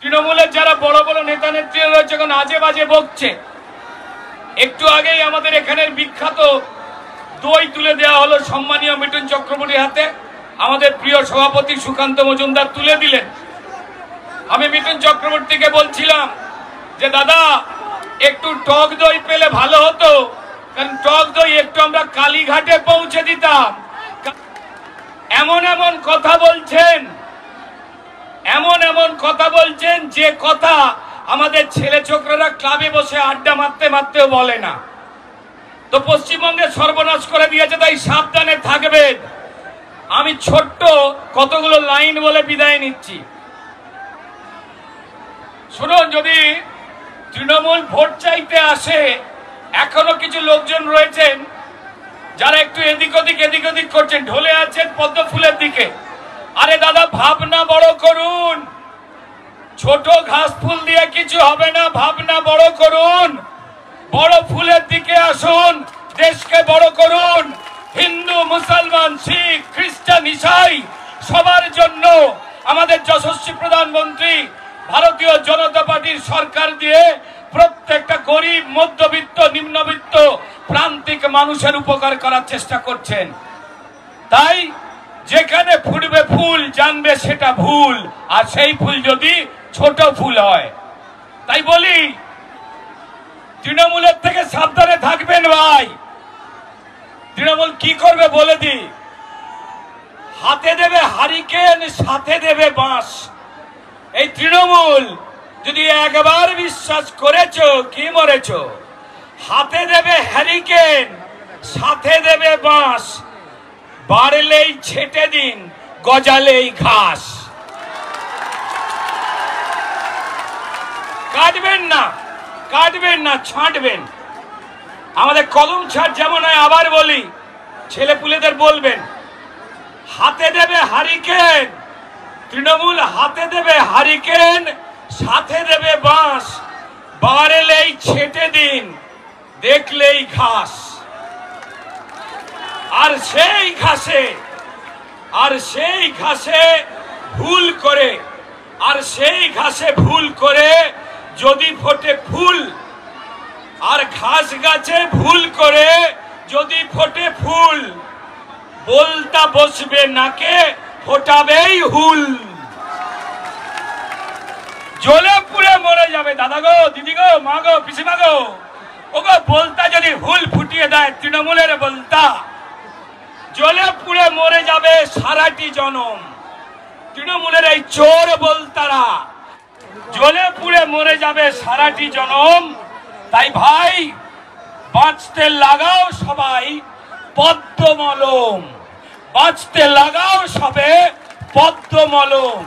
তৃণমূলের যারা বড় বড় নেতা নেত্রীরা রয়েছে এখন আজে বাজে বকছে। একটু আগেই আমাদের এখানের বিখ্যাত দই তুলে দেওয়া হলো সম্মানীয় মিঠুন চক্রবর্তীর হাতে। আমাদের প্রিয় সভাপতি সুকান্ত মজুমদার তুলে দিলেন। আমি মিঠুন চক্রবর্তীকে বলছিলাম যে দাদা একটু টক দই পেলে ভালো হতো, কারণ টক দই একটু আমরা কালীঘাটে পৌঁছে দিতাম। এমন এমন কথা বলছেন যে কথা আমাদের ছেলে ছোকরারা ক্লাবে বসে আড্ডা মারতে মারতেও বলে না। তো পশ্চিমবঙ্গে সর্বনাশ করে দিয়েছে, তাই সাবধানে থাকবেন। আমি ছোট্ট কতগুলো লাইন বলে বিদায় নিচ্ছি। শুনুন, যদি তৃণমূল ভোট চাইতে আসে, এখনো কিছু লোকজন রয়েছেন যারা একটু এদিক ওদিক করছেন, ঢলে আছেন পদ্ম ফুলের দিকে। আরে দাদা, ভাবনা বড় করুন। ছোট ঘাস ফুল দিয়ে কিছু হবে না, ভাবনা বড় করুন। বড় ফুলের দিকে আসুন, দেশকে বড় করুন। হিন্দু, মুসলমান, শিখ, খ্রিস্টান, ইসাই সবার জন্য আমাদের যশস্বী প্রধানমন্ত্রী ভারতীয় জনতা পার্টির সরকার দিয়ে প্রত্যেকটা গরিব, মধ্যবিত্ত, নিম্নবিত্ত, প্রান্তিক মানুষের উপকার করার চেষ্টা করছেন। তাই যেখানে ফুটবে ফুল জানবে সেটা ভুল, আর সেই ফুল যদি ছোট ফুল হয়। তাই বলি, তৃণমূলের থেকে সাবধানে থাকবেন ভাই। তৃণমূল কি করবে বলে দি, হাতে দেবে হারিকেন, সাথে দেবে বাঁশ। এই তৃণমূল যদি একবার বিশ্বাস করেছো কি মরেছো। হাতে দেবে হ্যারিকেন, সাথে দেবে বাঁশ। বাড়লেই ছেটে দিন, গজালেই ঘাস। কাটবেন না, ছাঁটবেন। আমাদের কলম ছাড় যেমন হয়, আবার বলি, ছেলে পুলেদের বলবেন, হাতে দেবে হারিকেন। তৃণমূল হাতে দেবে হারিকেন, সাথে দেবে বাঁশ। বাড়লেই ছেটে দিন, দেখলেই ঘাস। আর সেই ঘাসে ভুল করে যদি ফোটে ফুল, আর ঘাস গাছে ভুল করে যদি ফোটে ফুল, বলতা বসবে নাকে, ফোটাবেই হুল। জ্বলে পুড়ে মরে যাবে দাদা গো, দিদি গো, মা গো, পিসিমা গো। ওগো, বলতা যদি হুল ফুটিয়ে দেয়, তৃণমূলের বলতা, জ্বলে পুড়ে মরে যাবে সারাটি জনম। তৃণমূলের এই চোর বলতারা জ্বলে পুড়ে মরে যাবে সারাটি জনম। তাই ভাই, বাঁচতে লাগাও সবাই পদ্ম মলম, বাঁচতে লাগাও সবে পদ্ম মলম।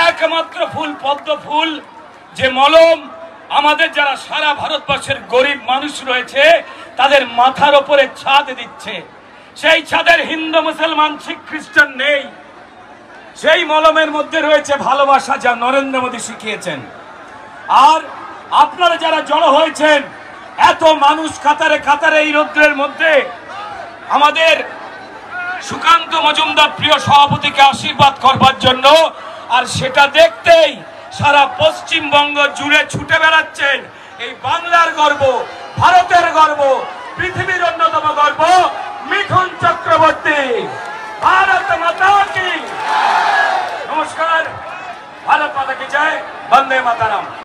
একমাত্র ফুল পদ্ম ফুল, যে মলম আমাদের যারা সারা ভারতবর্ষের গরিব মানুষ রয়েছে তাদের মাথার উপরে ছাদ দিচ্ছে। সেই ছাদের হিন্দু, মুসলমান, শিখ, খ্রিস্টান নেই। সেই মলমের মধ্যে রয়েছে ভালোবাসা, যা নরেন্দ্র মোদী শিখিয়েছেন। আর আপনারা যারা জড়ো হয়েছেন, এত মানুষ কাতারে কাতারে এই রৌদ্রের মধ্যে, আমাদের সুকান্ত মজুমদার প্রিয় সভাপতিকে আশীর্বাদ করবার জন্য, আর সেটা দেখতেই সারা পশ্চিমবঙ্গ জুড়ে ছুটে বেড়াচ্ছেন এই বাংলার গর্ব, ভারতের গর্ব, পৃথিবীর অন্যতম গর্ব মিঠুন চক্রবর্তী। ভারত মাতা কি নমস্কার, ভারত মাতা কি জয়, বন্দে মাতরম।